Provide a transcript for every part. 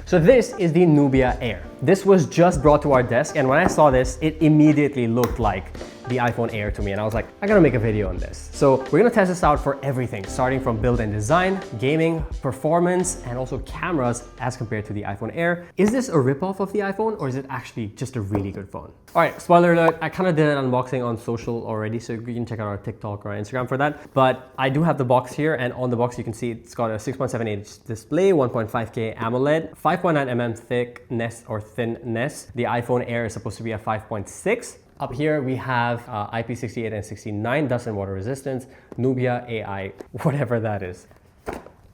So this is the Nubia Air. This was just brought to our desk, and when I saw this, it immediately looked like the iPhone Air to me, and I was like, I gotta make a video on this. So we're gonna test this out for everything, starting from build and design, gaming, performance, and also cameras as compared to the iPhone Air. Is this a ripoff of the iPhone, or is it actually just a really good phone? All right, spoiler alert, I kind of did an unboxing on social already, so you can check out our TikTok or our Instagram for that. But I do have the box here, and on the box you can see it's got a 6.7-inch display, 1.5K AMOLED, 5.9 mm thickness or thinness. The iPhone Air is supposed to be a 5.6. Up here we have IP68 and 69 dust and water resistance, Nubia AI, whatever that is.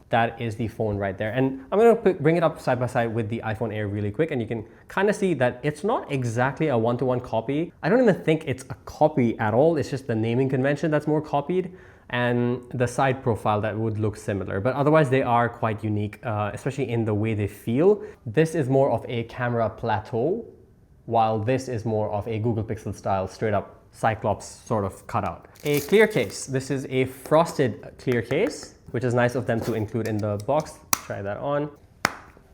That is the phone right there. And I'm gonna bring it up side by side with the iPhone Air really quick, and you can kind of see that it's not exactly a one-to-one copy. I don't even think it's a copy at all. It's just the naming convention that's more copied and the side profile that would look similar. But otherwise they are quite unique, especially in the way they feel. This is more of a camera plateau, while this is more of a Google Pixel style, straight up Cyclops sort of cutout. A clear case. This is a frosted clear case, which is nice of them to include in the box. Try that on.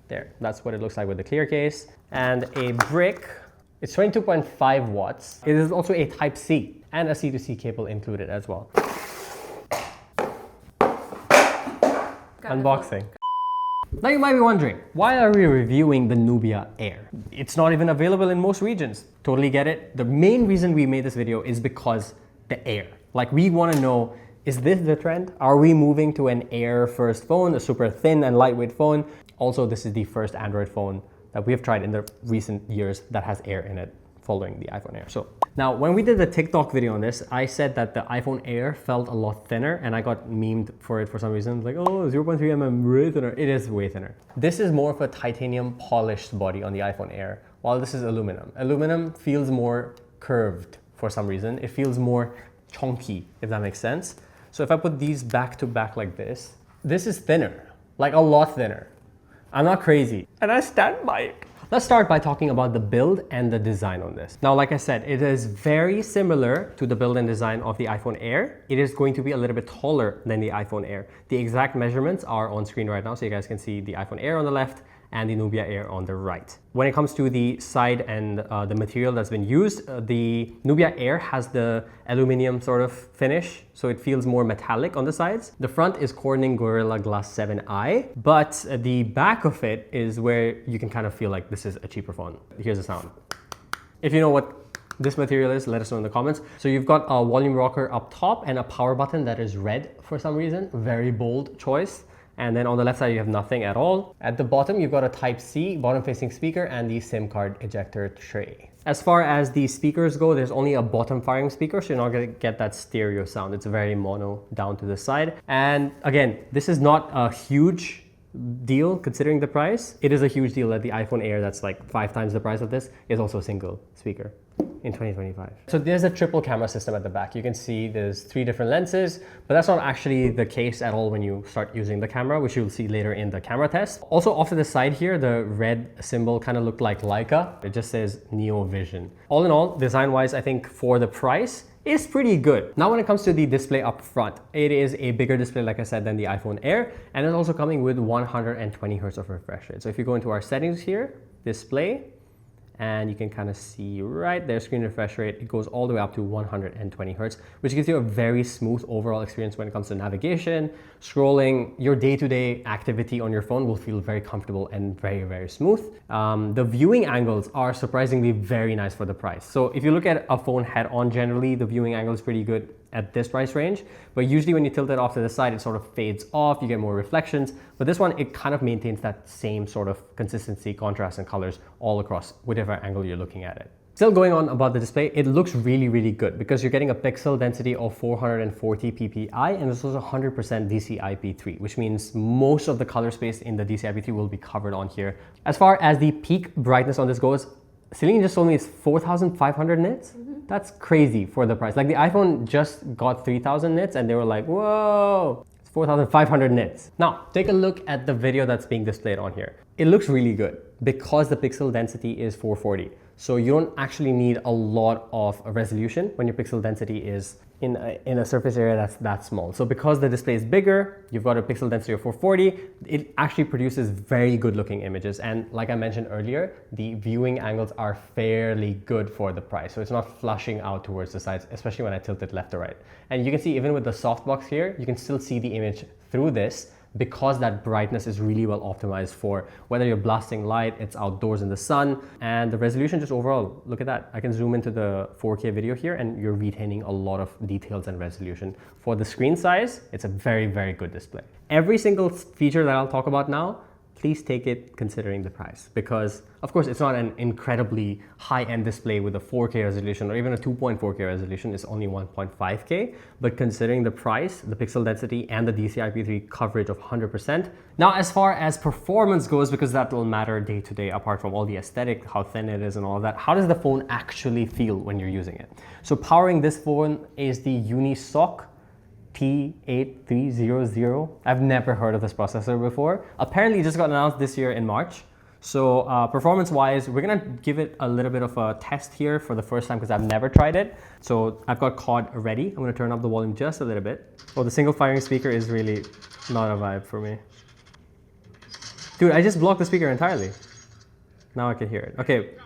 There, that's what it looks like with the clear case. And a brick. It's 22.5 watts. It is also a Type-C and a C2C cable included as well. Unboxing. Now you might be wondering, why are we reviewing the Nubia Air? It's not even available in most regions. Totally get it. The main reason we made this video is because the Air. Like, we want to know, is this the trend? Are we moving to an Air first phone, a super thin and lightweight phone? Also, this is the first Android phone that we have tried in the recent years that has Air in it, following the iPhone Air. So now, when we did the TikTok video on this, I said that the iPhone Air felt a lot thinner, and I got memed for it for some reason. Like, oh, 0.3 mm, way thinner. It is way thinner. This is more of a titanium polished body on the iPhone Air, while this is aluminum. Aluminum feels more curved for some reason. It feels more chunky, if that makes sense. So if I put these back to back like this is thinner, like a lot thinner. I'm not crazy, and I stand by it. Let's start by talking about the build and the design on this. Now, like I said, it is very similar to the build and design of the iPhone Air. It is going to be a little bit taller than the iPhone Air. The exact measurements are on screen right now, so you guys can see the iPhone Air on the left and the Nubia Air on the right. When it comes to the side and the material that's been used, the Nubia Air has the aluminum sort of finish, so it feels more metallic on the sides. The front is Corning Gorilla Glass 7i, but the back of it is where you can kind of feel like this is a cheaper phone. Here's the sound. If you know what this material is, let us know in the comments. So you've got a volume rocker up top and a power button that is red for some reason. Very bold choice. And then on the left side, you have nothing at all. At the bottom, you've got a Type-C bottom-facing speaker and the SIM card ejector tray. As far as the speakers go, there's only a bottom-firing speaker, so you're not gonna get that stereo sound. It's very mono down to the side. And again, this is not a huge deal considering the price. It is a huge deal that the iPhone Air, that's like 5 times the price of this, is also a single speaker in 2025. So there's a triple camera system at the back. You can see there's 3 different lenses, but that's not actually the case at all when you start using the camera, which you'll see later in the camera test. Also, off to the side here, the red symbol kind of looked like Leica. It just says Neo Vision. All in all, design-wise, I think for the price, is pretty good. Now, when it comes to the display up front, it is a bigger display, like I said, than the iPhone Air, and it's also coming with 120 Hz of refresh rate. So if you go into our settings here, display, and you can kind of see right there, screen refresh rate, it goes all the way up to 120 Hz, which gives you a very smooth overall experience when it comes to navigation, scrolling. Your day-to-day activity on your phone will feel very comfortable and very, very smooth. The viewing angles are surprisingly very nice for the price. So if you look at a phone head-on, generally, the viewing angle is pretty good at this price range, but usually when you tilt it off to the side, it sort of fades off, you get more reflections. But this one, it kind of maintains that same sort of consistency, contrast, and colors all across, whatever angle you're looking at it. Still going on about the display, it looks really, really good because you're getting a pixel density of 440 ppi, and it's also 100% DCI-P3, which means most of the color space in the DCI-P3 will be covered on here. As far as the peak brightness on this goes, Celine just told me it's 4,500 nits. That's crazy for the price. Like, the iPhone just got 3,000 nits and they were like, whoa, it's 4,500 nits. Now, take a look at the video that's being displayed on here. It looks really good because the pixel density is 440. So you don't actually need a lot of resolution when your pixel density is in a surface area that's that small. So because the display is bigger, you've got a pixel density of 440, it actually produces very good looking images. And like I mentioned earlier, the viewing angles are fairly good for the price. So it's not flushing out towards the sides, especially when I tilt it left or right. And you can see even with the softbox here, you can still see the image through this, because that brightness is really well optimized for whether you're blasting light, it's outdoors in the sun, and the resolution just overall, look at that. I can zoom into the 4K video here and you're retaining a lot of details and resolution. For the screen size, it's a very, very good display. Every single feature that I'll talk about now, please take it considering the price, because of course it's not an incredibly high-end display with a 4K resolution or even a 2.4K resolution. It's only 1.5K, but considering the price, the pixel density, and the DCI-P3 coverage of 100%. Now, as far as performance goes, because that will matter day to day, apart from all the aesthetic, how thin it is and all of that, how does the phone actually feel when you're using it? So powering this phone is the Unisoc T8300. I've never heard of this processor before. Apparently it just got announced this year in March. So performance wise, we're gonna give it a little bit of a test here for the first time because I've never tried it. So I've got COD ready. I'm gonna turn up the volume just a little bit. Oh, the single firing speaker is really not a vibe for me. Dude, I just blocked the speaker entirely. Now I can hear it. Okay,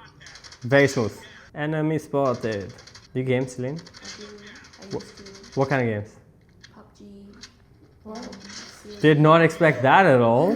very smooth. Enemy spotted. Do you game, Celine? I used to. What kind of games? PUBG. Did not expect that at all.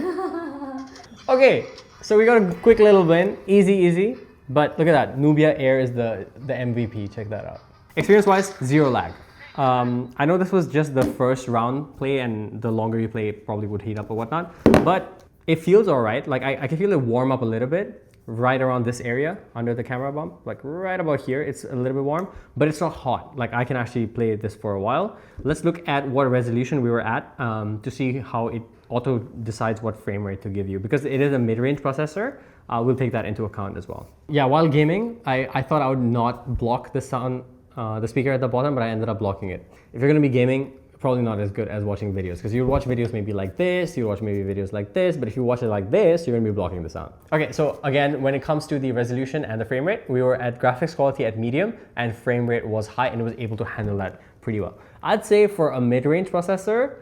Okay, so we got a quick little win. Easy. But look at that. Nubia Air is the MVP. Check that out. Experience-wise, zero lag. I know this was just the first round play, and the longer you play, it probably would heat up or whatnot. But it feels all right. Like I can feel it warm up a little bit right around this area under the camera bump, like right about here. It's a little bit warm, but it's not hot. Like I can actually play this for a while. Let's look at what resolution we were at to see how it auto decides what frame rate to give you, because it is a mid-range processor. We'll take that into account as well. Yeah, while gaming, I thought I would not block the sound, the speaker at the bottom, but I ended up blocking it. If you're gonna be gaming, probably not as good as watching videos, because you watch videos maybe like this, you watch maybe videos like this, but if you watch it like this, you're gonna be blocking the sound. Okay, so again, when it comes to the resolution and the frame rate, we were at graphics quality at medium and frame rate was high, and it was able to handle that pretty well. I'd say for a mid-range processor,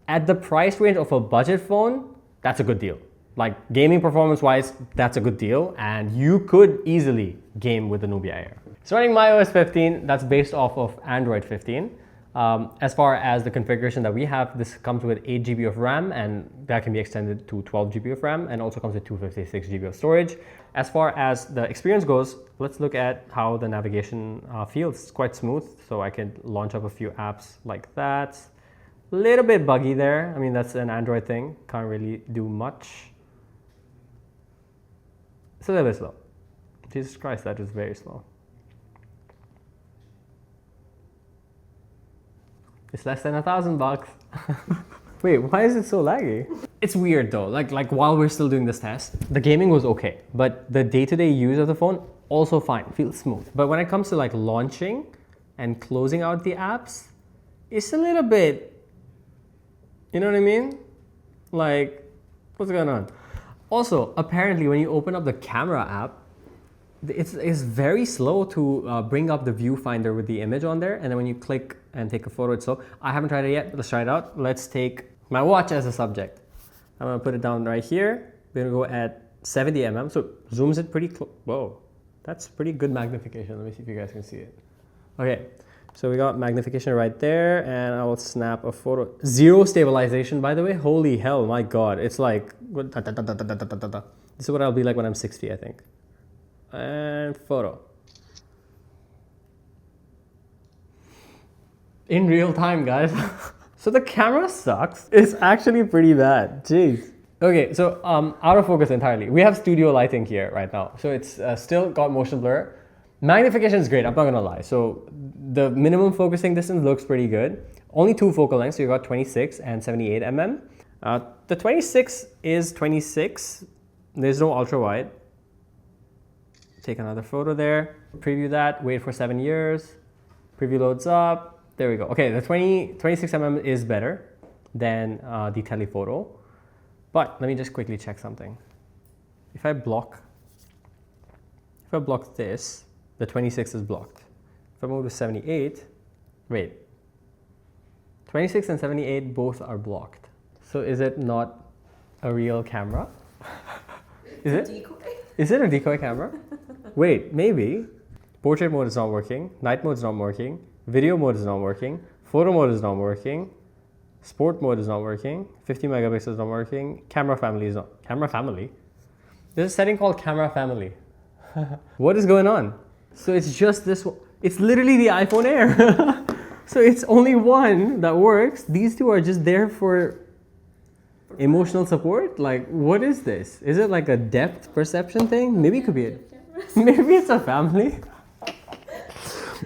at the price range of a budget phone, that's a good deal. Like gaming performance wise, that's a good deal, and you could easily game with the Nubia Air. It's running MyOS 15, that's based off of Android 15. As far as the configuration that we have, this comes with 8 GB of RAM, and that can be extended to 12 GB of RAM, and also comes with 256 GB of storage. As far as the experience goes, let's look at how the navigation feels. It's quite smooth, so I can launch up a few apps like that. A little bit buggy there. I mean, that's an Android thing. Can't really do much. It's a little bit slow. Jesus Christ, that is very slow. It's less than $1,000. Wait, why is it so laggy? It's weird though. Like while we're still doing this test, the gaming was okay, but the day-to-day use of the phone also fine. Feels smooth. But when it comes to like launching and closing out the apps, it's a little bit. You know what I mean? Like, what's going on? Also, apparently when you open up the camera app, it's very slow to bring up the viewfinder with the image on there. And then when you click and take a photo, it's slow. I haven't tried it yet. Let's try it out. Let's take my watch as a subject. I'm gonna put it down right here. We're gonna go at 70 mm. So zooms it pretty close. Whoa, that's pretty good magnification. Let me see if you guys can see it. Okay. So we got magnification right there, and I will snap a photo. Zero stabilization, by the way. Holy hell, my God. It's like, this is what I'll be like when I'm 60, I think. And photo. In real time, guys. So the camera sucks. It's actually pretty bad. Jeez. Okay, so out of focus entirely. We have studio lighting here right now. So it's still got motion blur. Magnification is great, I'm not gonna lie. So the minimum focusing distance looks pretty good. Only two focal lengths, so you got 26 and 78 mm. The 26 is 26. There's no ultra wide. Take another photo there. Preview that, wait for 7 years. Preview loads up. There we go. Okay, the 26 mm is better than the telephoto. But let me just quickly check something. If I block If I block this, the 26 is blocked. If I move to 78, wait. 26 and 78 both are blocked. So is it not a real camera? Is it? Decoy? Is it a decoy camera? Wait, maybe. Portrait mode is not working. Night mode is not working. Video mode is not working. Photo mode is not working. Sport mode is not working. 50 megapixels is not working. Camera family is not. Camera family? There's a setting called camera family. What is going on? So it's just this one. It's literally the iPhone Air. So it's only one that works. These two are just there for emotional support. Like, what is this? Is it like a depth perception thing? Maybe it could be maybe it's a family.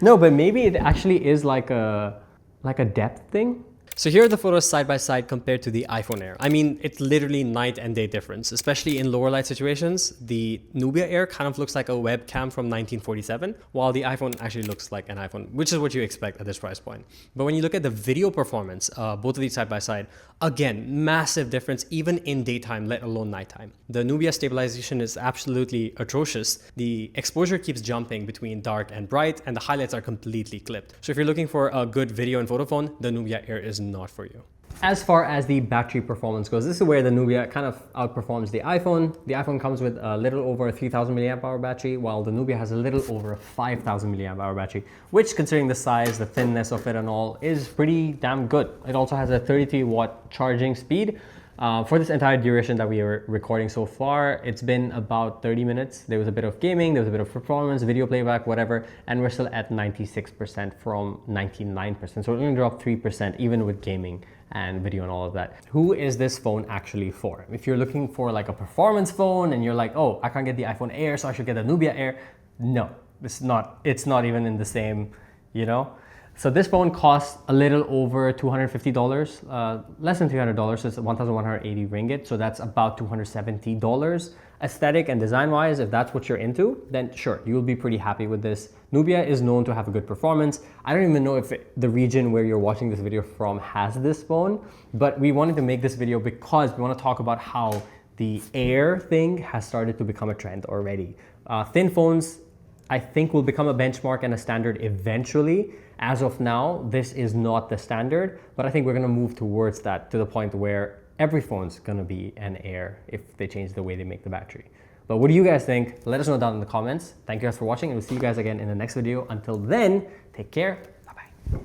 No, but maybe it actually is like a depth thing. So here are the photos side by side compared to the iPhone Air. I mean, it's literally night and day difference, especially in lower light situations. The Nubia Air kind of looks like a webcam from 1947, while the iPhone actually looks like an iPhone, which is what you expect at this price point. But when you look at the video performance, both of these side by side, again, massive difference even in daytime, let alone nighttime. The Nubia stabilization is absolutely atrocious. The exposure keeps jumping between dark and bright, and the highlights are completely clipped. So if you're looking for a good video and photo phone, the Nubia Air is not for you. As far as the battery performance goes, this is where the Nubia kind of outperforms the iPhone. The iPhone comes with a little over a 3000 milliamp hour battery, while the Nubia has a little over a 5000 milliamp hour battery, which, considering the size, the thinness of it and all, is pretty damn good. It also has a 33 watt charging speed. For this entire duration that we are recording so far, it's been about 30 minutes. There was a bit of gaming, there was a bit of performance, video playback, whatever, and we're still at 96% from 99%. So it only dropped 3% even with gaming and video and all of that. Who is this phone actually for? If you're looking for like a performance phone and you're like, oh, I can't get the iPhone Air, so I should get the Nubia Air. No, it's not even in the same, you know? So this phone costs a little over $250, less than $300, so it's 1,180 ringgit. So that's about $270. Aesthetic and design wise, if that's what you're into, then sure, you'll be pretty happy with this. Nubia is known to have a good performance. I don't even know if the region where you're watching this video from has this phone, but we wanted to make this video because we want to talk about how the Air thing has started to become a trend already. Thin phones, I think, will become a benchmark and a standard eventually. As of now, this is not the standard, but I think we're gonna move towards that, to the point where every phone's gonna be an Air if they change the way they make the battery. But what do you guys think? Let us know down in the comments. Thank you guys for watching, and we'll see you guys again in the next video. Until then, take care. Bye-bye.